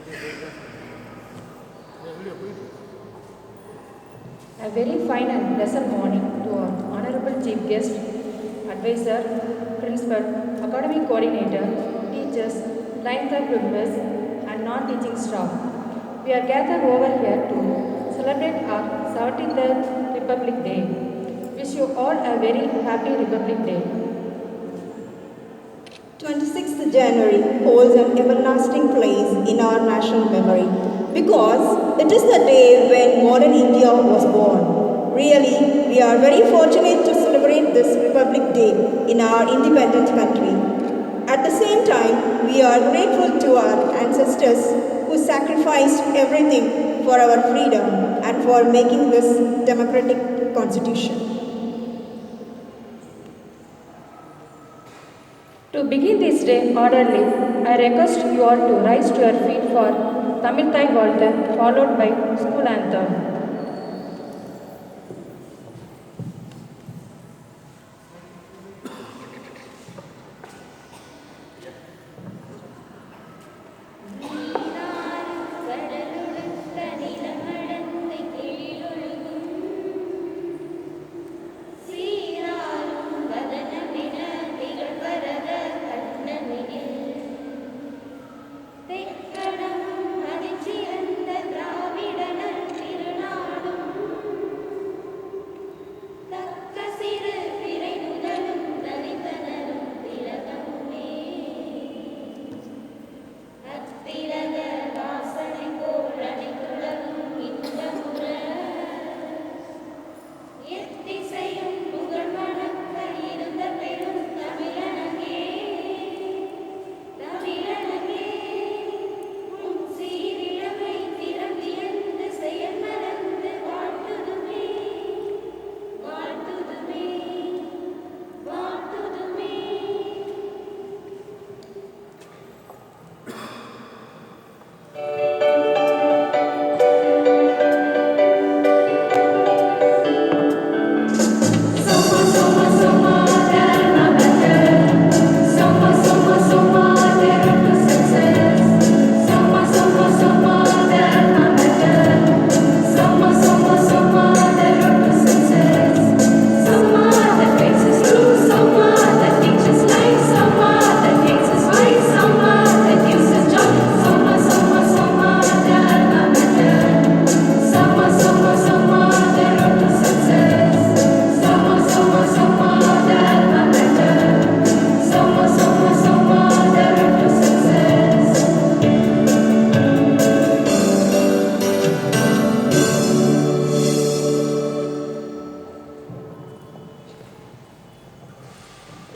A very fine and pleasant morning to our Honorable Chief Guest, Advisor, Principal, Academic Coordinator, teachers, line staff members, and non-teaching staff. We are gathered over here to celebrate our 73rd Republic Day. Wish you all a very happy Republic Day. 26th January holds an everlasting place in our national memory because it is the day when modern India was born. Really, we are very fortunate to celebrate this Republic Day in our independent country. At the same time, we are grateful to our ancestors who sacrificed everything for our freedom and for making this democratic constitution. To begin this day orderly, I request you all to rise to your feet for Tamil Thai Walthu, followed by school anthem.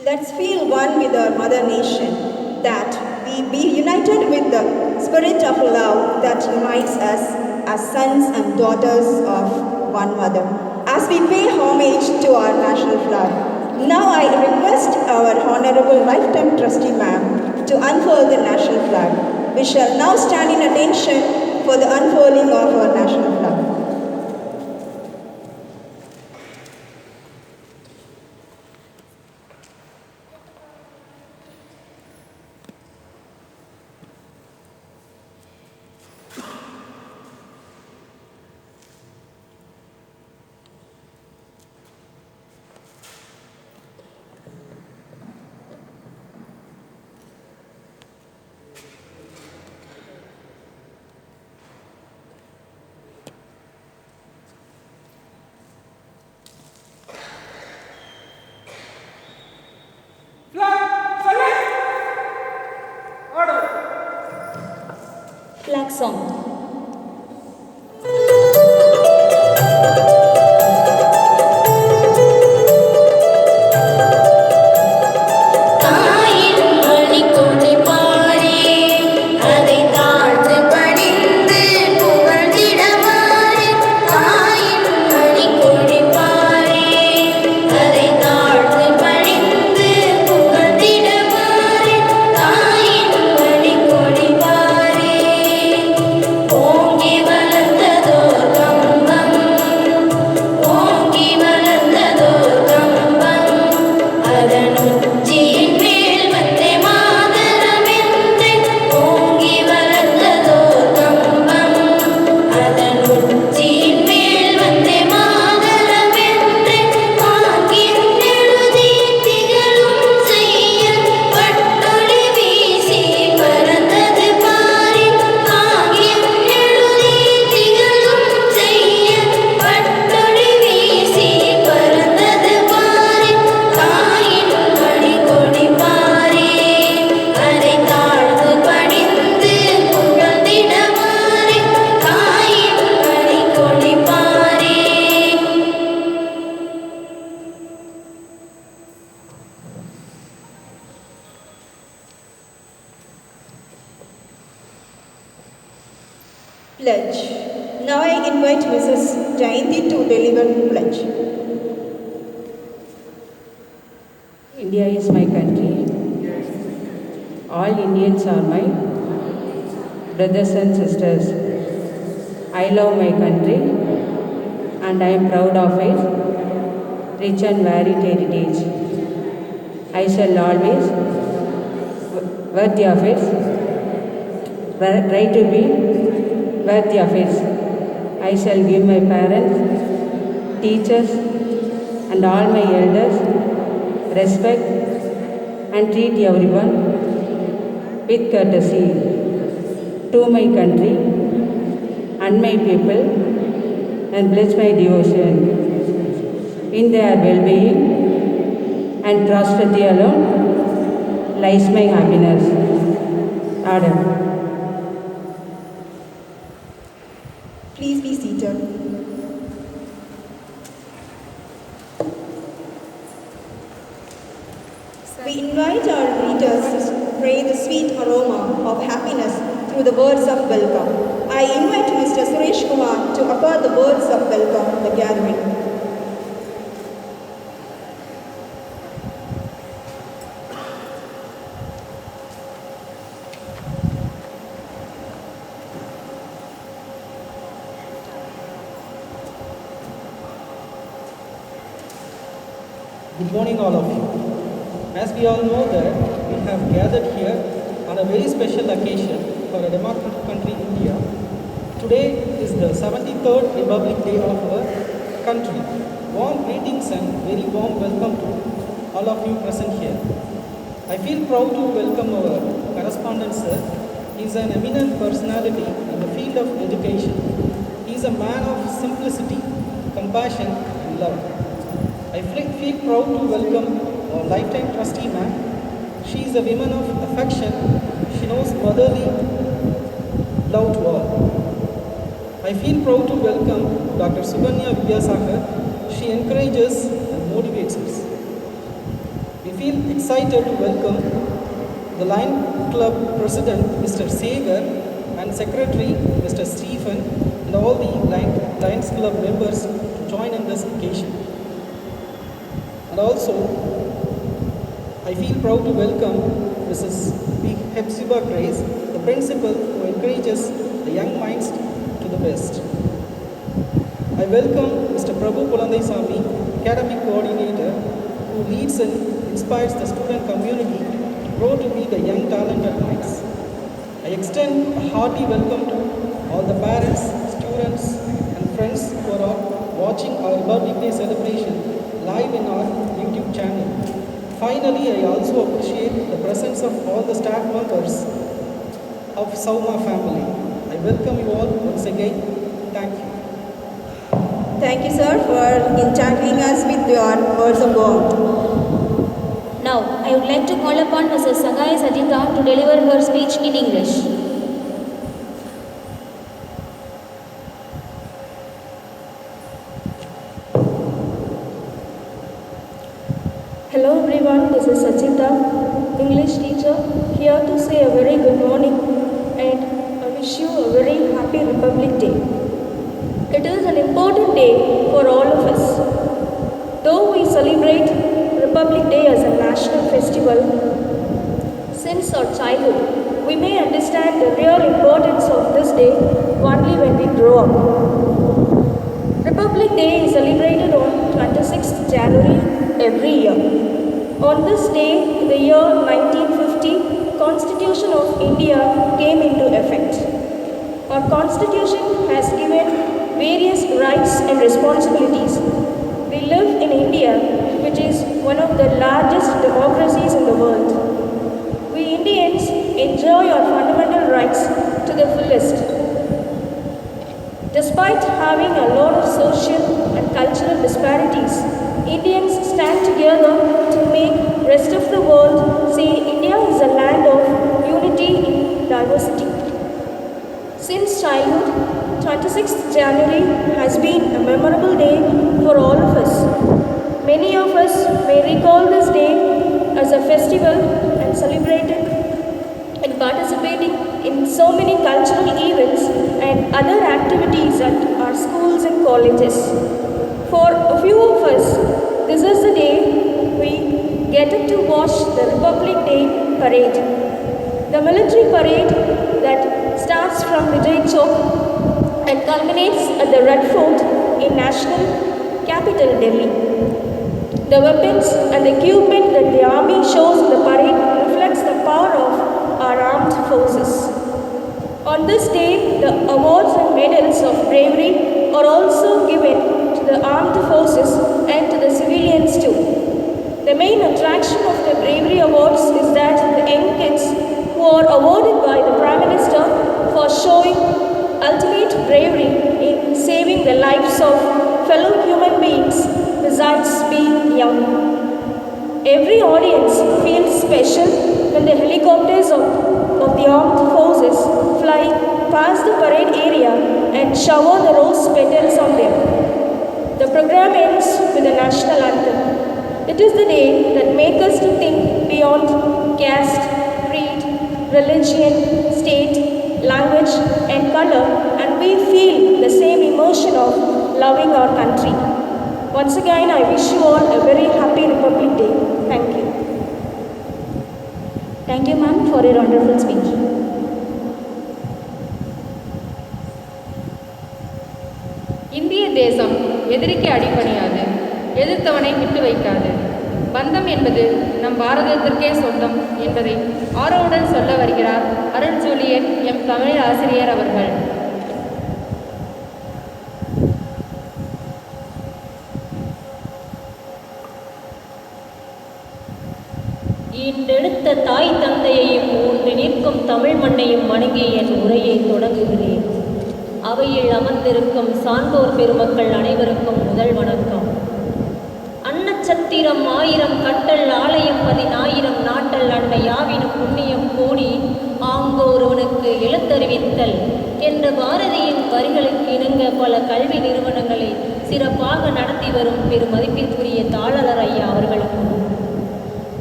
Let's feel one with our mother nation, that we be united with the spirit of love that unites us as sons and daughters of one mother, as we pay homage to our national flag. Now I request our Honorable Lifetime Trustee Ma'am to unfurl the national flag. We shall now stand in attention for the unfurling of our national flag. Flag song. Pledge. Now I invite Mrs. Jayanti to deliver pledge. India is my country. All Indians are my brothers and sisters. I love my country and I am proud of its rich and varied heritage. I shall always worthy of its right to be worthy of its. I shall give my parents, teachers and all my elders respect and treat everyone with courtesy. To my country and my people and pledge my devotion in their well-being and prosperity alone lies my happiness. Order. Please be seated. We invite our readers to spray the sweet aroma of happiness through the words of welcome. I invite Mr. Suresh Kumar to utter the words of welcome to the gathering. Good morning, all of you. As we all know that we have gathered here on a very special occasion for a democratic country, India. Today is the 73rd Republic Day of our country. Warm greetings and very warm welcome to all of you present here. I feel proud to welcome our correspondent, sir. He is an eminent personality in the field of education. He is a man of simplicity, compassion and love. I feel proud to welcome our lifetime trustee, ma'am. She is a woman of affection. She knows motherly love to all. I feel proud to welcome Dr. Suganya Vidyasagar. She encourages and motivates us. We feel excited to welcome the Lion Club President, Mr. Sagar, and Secretary, Mr. Stephen, and all the Lions Club members to join in this occasion. And also, I feel proud to welcome Mrs. B. Hepzibah Grace, the principal who encourages the young minds to the best. I welcome Mr. Prabhu Kulandai Sami, academic coordinator, who leads and inspires the student community to grow to be the young talented minds. I extend a hearty welcome to all the parents, students, and friends who are watching our birthday day celebration live in our YouTube channel. Finally, I also appreciate the presence of all the staff members of Sauma family. I welcome you all once again. Thank you. Thank you, sir, for entangling us with your words of warmth. Now, I would like to call upon Mrs. Sagai Sajita to deliver her speech in English. Hello everyone, this is Sajita, English teacher, here to say a very good morning and I wish you a very happy Republic Day. It is an important day for all of us. Though we celebrate Republic Day as a national festival, since our childhood, we may understand the real importance of this day only when we grow up. Republic Day is celebrated on 26th January every year. On this day, in the year 1950, Constitution of India came into effect. Our Constitution has given various rights and responsibilities. We live in India, which is one of the largest democracies in the world. We Indians enjoy our fundamental rights to the fullest. Despite having a lot of social and cultural disparities, Indians stand together to make rest of the world say India is a land of unity in diversity. Since childhood, 26th January has been a memorable day for all of us. Many of us may recall this day as a festival and celebrate it in participating in so many cultural events and other activities at our schools and colleges. For a few of us, this is the day we get to watch the Republic Day parade. The military parade that starts from Vijay Chowk and culminates at the Red Fort in National Capital Delhi. The weapons and equipment that the army shows in the parade reflects the power of our armed forces. On this day, the awards and medals of bravery are also given to the armed forces and to the civilians too. The main attraction of the bravery awards is that the young kids who are awarded by the Prime Minister for showing ultimate bravery in saving the lives of fellow human beings besides being young. Every audience feels special when the helicopters of the armed forces fly past the parade area and shower the rose petals on them. The program ends with the national anthem. It is the day that makes us to think beyond caste, creed, religion, state, language and color, and we feel the same emotion of loving our country. Once again, I wish you all a very happy Republic Day. Thank you. Thank you, ma'am, for your wonderful speech. இந்திய தேசம் எதிரிக்கு அடிபணியாது, எதிர்த்தவனை விட்டு வைக்காது. பந்தம் என்பது நம் பாரதத்திற்கே சொந்தம் என்பதை ஆர்வமுடன் சொல்ல வருகிறார் அருள் ஜூலியட் எம் தமிழ் ஆசிரியர் அவர்கள். ஈண்டெடுத்த தாய் தந்தையையும் ஊன்றி நிற்கும் தமிழ் மண்ணையும் வணங்கி என் உரையை தொடங்குகிறேன். அவையில் அமர்ந்திருக்கும் சான்றோர் பெருமக்கள் அனைவருக்கும் முதல் வணக்கம். அன்னச்சத்திரம் 1000 கட்டல் ஆலயம் 10,000 நாட்டல் அன்னை யாவினும் புண்ணியம் கோடி ஆங்கோருவனுக்கு எழுத்தறிவித்தல் என்ற பாரதியின் வரிகளுக்கு இணங்க பல கல்வி நிறுவனங்களை சிறப்பாக நடத்தி வரும் பெருமதிப்பிற்குரிய தாளலர் ஐயா அவர்களுக்கும்,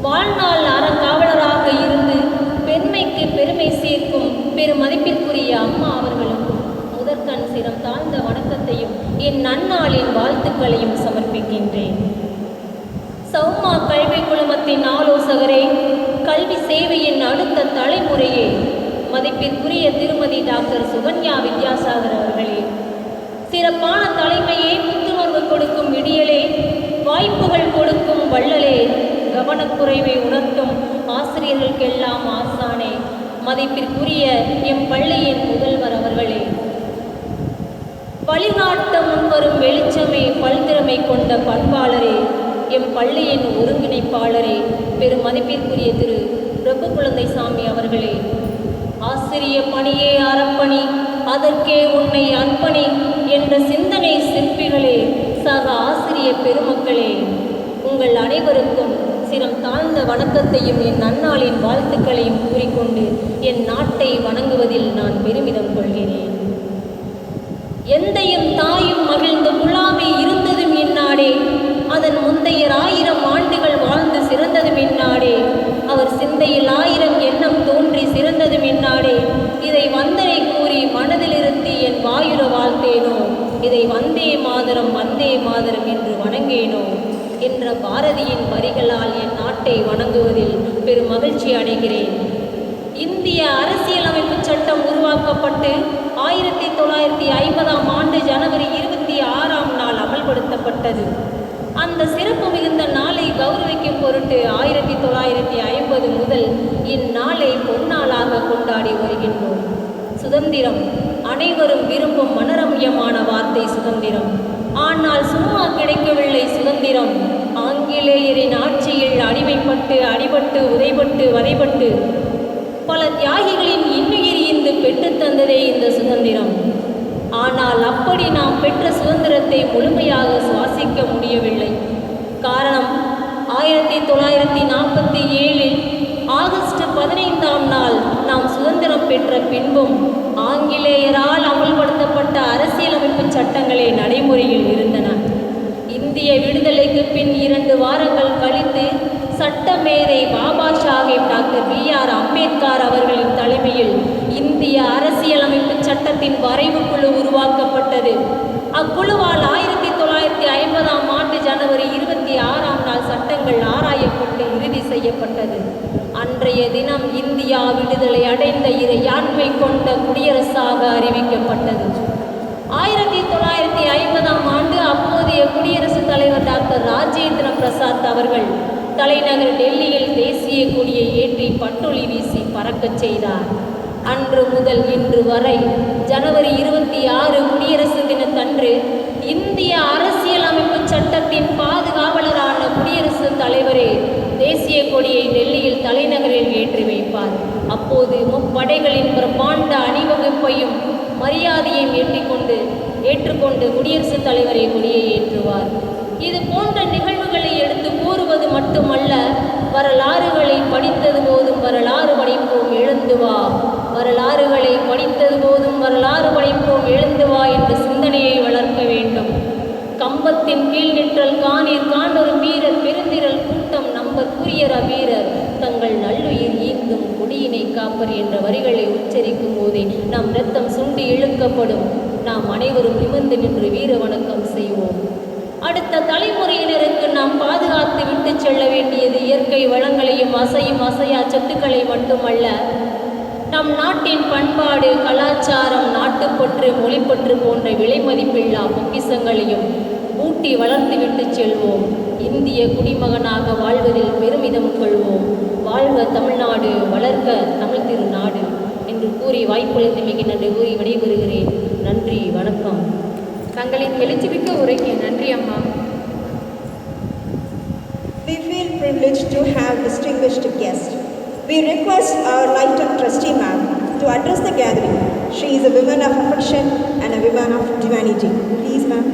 வாழ்நாள் அறங்காவலராக இருந்து பெண்மைக்கு பெருமை சேர்க்கும் பெருமதிப்பிற்குரிய அம்மா அவர்களுக்கும் முதற்கண் சிரம் தாழ்ந்த வணக்கத்தையும் என் நன்னாளின் வாழ்த்துக்களையும் சமர்ப்பிக்கின்றேன். சௌமா கல்வி குழுமத்தின் ஆலோசகரே, கல்வி சேவையின் அடுத்த தலைமுறையே, மதிப்பிற்குரிய திருமதி டாக்டர் சுகன்யா வித்யாசாகர் அவர்களே, சிறப்பான தலைமையே, புத்துணர்வு கொடுக்கும் விடியலே, வாய்ப்புகள் கொடுக்கும் வள்ளலே, கவனக்குறைவை உணர்த்தும் ஆசிரியர்களுக்கெல்லாம் ஆசானே, மதிப்பிற்குரிய எம் பள்ளியின் முதல்வர் அவர்களே, வழிகாட்ட முன்வரும் வெளிச்சமே, பல்திறமை கொண்ட பண்பாளரே, எம் பள்ளியின் ஒருங்கிணைப்பாளரே, பெருமதிப்பிற்குரிய திரு பிரபு குழந்தை சாமி அவர்களே, ஆசிரிய பணியே அறப்பணி, அதற்கே உன்னை அர்ப்பணி என்ற சிந்தனை சிற்பிகளே, சக ஆசிரிய பெருமக்களே, உங்கள் அனைவருக்கும் சிரம் தாழ்ந்த வணக்கத்தையும் என் நன்னாளின் வாழ்த்துக்களையும் கூறிக்கொண்டு என் நாட்டை வணங்குவதில் நான் பெருமிதம் கொள்கிறேன். எந்தையும் தாயும் மகிழ்ந்த குழாமை இருந்ததும் இந்நாடே, அதன் முந்தைய 1000 ஆண்டுகள் வாழ்ந்து சிறந்ததும் இந்நாடே, அவர் சிந்தையில் 1000 எண்ணம் தோன்றி சிறந்ததும் இந்நாடே, இதை வந்தனை கூறி மனதிலிருத்தி என் வாயுர வாழ்த்தேனோ, இதை வந்தே மாதரம் என்று வணங்கேனோ என்ற பாரதியின் வரிகளால் என் நாட்டை வணங்குவதில் பெரும் மகிழ்ச்சி அடைகிறேன். இந்திய அரசியலமைப்பு சட்டம் உருவாக்கப்பட்டு 1950ஆம் ஆண்டு ஜனவரி 26ஆம் நாள் அமல்படுத்தப்பட்டது. அந்த சிறப்பு மிகுந்த நாளை கௌரவிக்கும் பொருட்டு 1950 முதல் இந்நாளை பொன்னாளாக கொண்டாடி வருகின்றோம். சுதந்திரம், அனைவரும் விரும்பும் மனரம்யமான வார்த்தை சுதந்திரம். ஆனால் சும்மா கிடைக்கவில்லை சுதந்திரம். ஆங்கிலேயரின் ஆட்சியில் அடிபட்டு உதைபட்டு வதைபட்டு பல தியாகிகளின் இன்னுயிர் ஈந்து பெற்றுத்தந்ததே இந்த சுதந்திரம். ஆனால் அப்படி நாம் பெற்ற சுதந்திரத்தை முழுமையாக சுவாசிக்க முடியவில்லை. காரணம், 1947 ஆகஸ்ட் 15ஆம் நாள் நாம் சுதந்திரம் பெற்ற பின்பும் ஆங்கிலேயரால் அமல்படுத்தப்பட்ட அரசியலமைப்பு சட்டங்களே நடைமுறையில் இருந்தன. இந்திய விடுதலைக்கு பின் 2 வாரங்கள் கழித்து சட்டமேதை பாபா சாஹேப் டாக்டர் B.R. அம்பேத்கர் அவர்களின் தலைமையில் செய்யப்பட்டது. அன்றைய தினம் இந்தியா விடுதலை அடைந்த இறையாண்மை கொண்ட குடியரசாக அறிவிக்கப்பட்டது. 1950ஆம் ஆண்டு அப்போதைய குடியரசுத் தலைவர் டாக்டர் ராஜேந்திர பிரசாத் அவர்கள் தலைநகர் டெல்லியில் தேசிய கொடியை ஏற்றி பட்டொலி வீசி பறக்கச் செய்தார். அன்று முதல் இன்று வரை ஜனவரி 26 குடியரசு தினத்தன்று இந்திய அரசியலமைப்பு சட்டத்தின் பாதுகாவலரான குடியரசுத் தலைவரே தேசிய கொடியை டெல்லியில் தலைநகரில் ஏற்றி வைப்பார். அப்போது முப்படைகளின் பிரம்மாண்ட அணிவகுப்பையும் மரியாதையையும் ஏற்றுக்கொண்டு குடியரசுத் தலைவரை கொடியை ஏற்றுவார். இது போன்ற நிகழ்வுகளை எடுத்து கூறுவது மட்டுமல்ல, வரலாறுகளை படித்தது போதும் வரலாறு படைப்போம் எழுந்து வா, வரலாறுகளை படித்தது போதும் வரலாறு படைப்போம் எழுந்து வா என்ற சிந்தனையை வளர்க்க வேண்டும். கம்பத்தின் கீழ் நிற்றல் காணீர் காண்டொரு வீரர் பெருந்திரல் கூட்டம் நம்பர் புரியர வீரர் தங்கள் நல்லுயிர் ஈந்தும் கொடியினை காப்பர் என்ற வரிகளை உச்சரிக்கும் போதே நம் இரத்தம் சுண்டி இழுக்கப்படும். நாம் அனைவரும் நிமிர்ந்து நின்று வீர வணக்கம் செய்வோம். அடுத்த தலைமுறையினருக்கு நாம் பாதுகாத்து விட்டு செல்ல வேண்டியது இயற்கை வளங்களையும் அசையும் அசையா சொத்துக்களை மட்டுமல்ல, நம் நாட்டின் பண்பாடு, கலாச்சாரம், நாட்டுப்பற்று, மொழிப்பற்று போன்ற விலை மதிப்பில்லா பொக்கிஷங்களையும் ஊட்டி வளர்த்து விட்டு செல்வோம். இந்திய குடிமகனாக வாழ்வதில் பெருமிதம் கொள்வோம். வாழ்க தமிழ்நாடு, வளர்க தமிழ் திருநாடு என்று கூறி வாய்ப்பளித்து மிக நன்றி கூறி விடைபெறுகிறேன். நன்றி, வணக்கம். தங்களின் எழுச்சிமிக்க உரைக்கு நன்றி அம்மா. We feel privileged to have distinguished guests. We request our Lighton Trustee Ma'am to address the gathering. She is a woman of affection and a woman of divinity. Please, ma'am.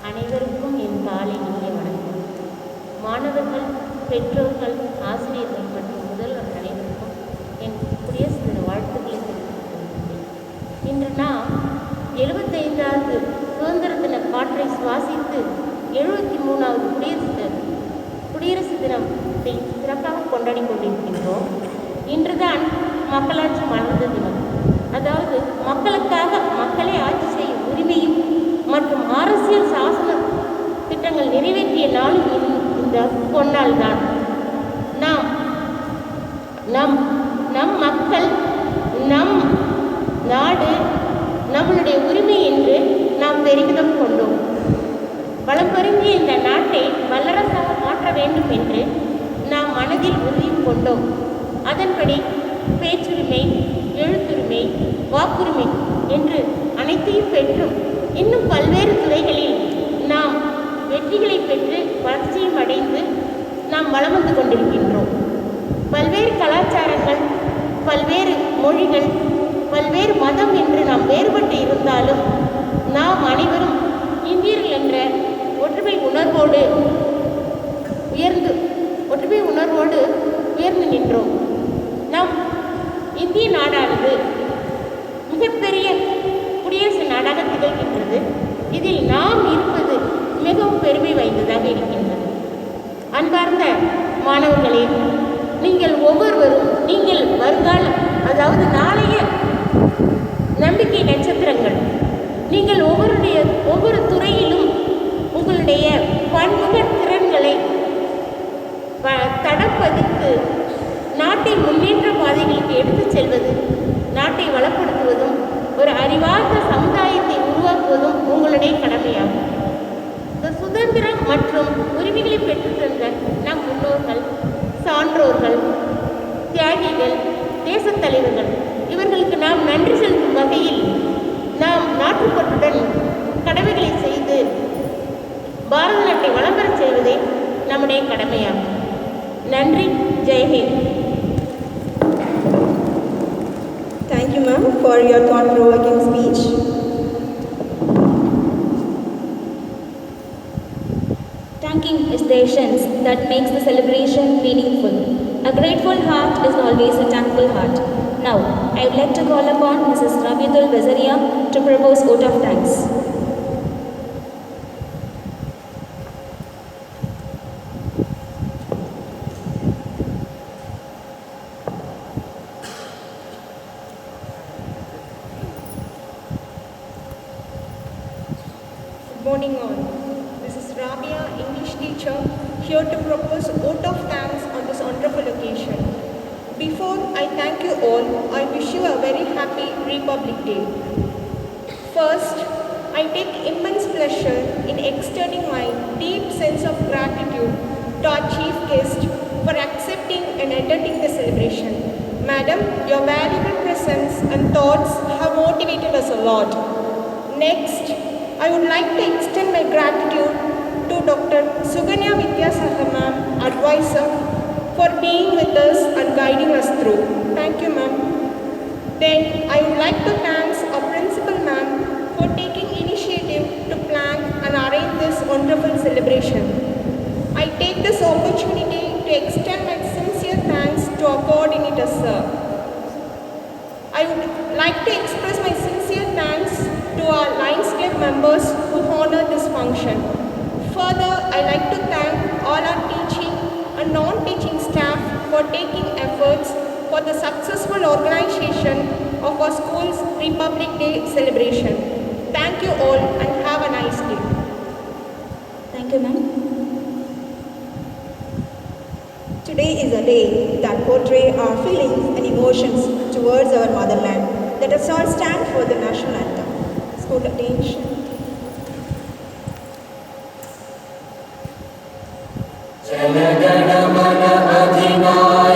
அனைவருக்கும் என் காலை இனிய வணக்கம். மாணவர்கள், பெற்றோர்கள், ஆசிரியர்கள் மற்றும் முதல்வர் அனைவருக்கும் என் குடியரசு தின வாழ்த்துக்களை தெரிவித்துக் கொள்கிறேன். இன்று நாம் 75வது சுதந்திர தின காற்றை சுவாசித்து 73வது குடியரசு தினத்தை சிறப்பாக கொண்டாடி கொண்டிருக்கின்றோம். இன்றுதான் மக்களாட்சி மலர்ந்த தினம். அதாவது மக்களுக்காக மக்களே ஆட்சி செய்யும் உரிமையும் மற்றும் அரசியல் சாசன திட்டங்கள் நிறைவேற்றிய நாளும் இந்த பொன்னாள் தான். நம் மக்கள், நம் நாடு, நம்மளுடைய உரிமை என்று நாம் பெருமிதம் கொண்டோம். வளம் பொருந்திய இந்த நாட்டை வல்லரசாக மாற்ற வேண்டும் என்று நாம் மனதில் உறுதி கொண்டோம். அதன்படி பேச்சுரிமை, எழுத்துரிமை, வாக்குரிமை என்று அனைத்தையும் பெற்றும் இன்னும் பல்வேறு துறைகளில் நாம் வெற்றிகளை பெற்று வளர்ச்சியும் அடைந்து நாம் வளம் வந்து கொண்டிருக்கின்றோம். பல்வேறு கலாச்சாரங்கள், பல்வேறு மொழிகள், பல்வேறு மதம் என்று நாம் வேறுபட்டு இருந்தாலும் நாம் அனைவரும் இந்தியர்கள் என்ற ஒற்றுமை உணர்வோடு உயர்ந்து நின்றோம். நம் இந்திய நாடானது மிகப்பெரிய குடியரசு நாடாக திகழ்கின்றது. இதில் நாம் இருப்பது மிகவும் பெருமை வாய்ந்ததாக இருக்கின்றது. அன்பார்ந்த மாணவர்களே, நீங்கள் ஒவ்வொருவரும் நீங்கள் வருங்காலம், அதாவது நாளைய நம்பிக்கை நட்சத்திரங்கள். நீங்கள் ஒவ்வொரு துறையிலும் உங்களுடைய பன்முக திறன்களை தடம் பதித்து நாட்டை முன்னேற்ற பாதைகளுக்கு எடுத்துச் செல்வது, நாட்டை வளப்படுத்துவதும் ஒரு அறிவார்ந்த சமுதாயத்தை உருவாக்குவதும் உங்களுடைய கடமையாகும். சுதந்திரம் மற்றும் உரிமைகளை பெற்றுத்தந்த நம் முன்னோர்கள், சான்றோர்கள், தியாகிகள், தேசத் தலைவர்கள், இவர்களுக்கு நாம் நன்றி செலுத்தும் வகையில் நாம் நாட்டுப்பற்றுடன் கடமைகளை செய்து பாரத நாட்டை வளம் பெறச் செய்வதே நம்முடைய கடமையாகும். நன்றி. ஜெய்ஹிந்த். Thank you, ma'am, for your thought-provoking speech. Thank you. Thanking is the essence that makes the celebration meaningful. A grateful heart is always a thankful heart. Now, I would like to call upon Mrs. Rabiatul Bazaria to propose vote of thanks. Good morning all. This is Rabia, English teacher, here to propose vote of thanks on this wonderful occasion. Before I thank you all, I wish you a very happy Republic Day. First, I take immense pleasure in extending my deep sense of gratitude to our chief guest for accepting and attending the celebration. Madam, your valuable presence and thoughts have motivated us a lot. Next, I would like to extend my gratitude to Dr. Suganya Vidyasagar ma'am, advisor, for being with us and guiding us through. Thank you, ma'am. Then I would like to thank our principal ma'am for taking initiative to plan and arrange this wonderful celebration. I take this opportunity to extend my sincere thanks to our coordinator, sir. I would like to express my sincere thanks to our Lions Club members who honored this function. Further, I like to thank all our teaching and non-teaching staff for taking efforts for the successful organization of our school's Republic Day celebration. Thank you all and have a nice day. Thank you, ma'am. Today is a day that portrays our feelings and emotions towards our motherland. Let us all stand for the national anthem. School attention. जनगण मन अधिनायक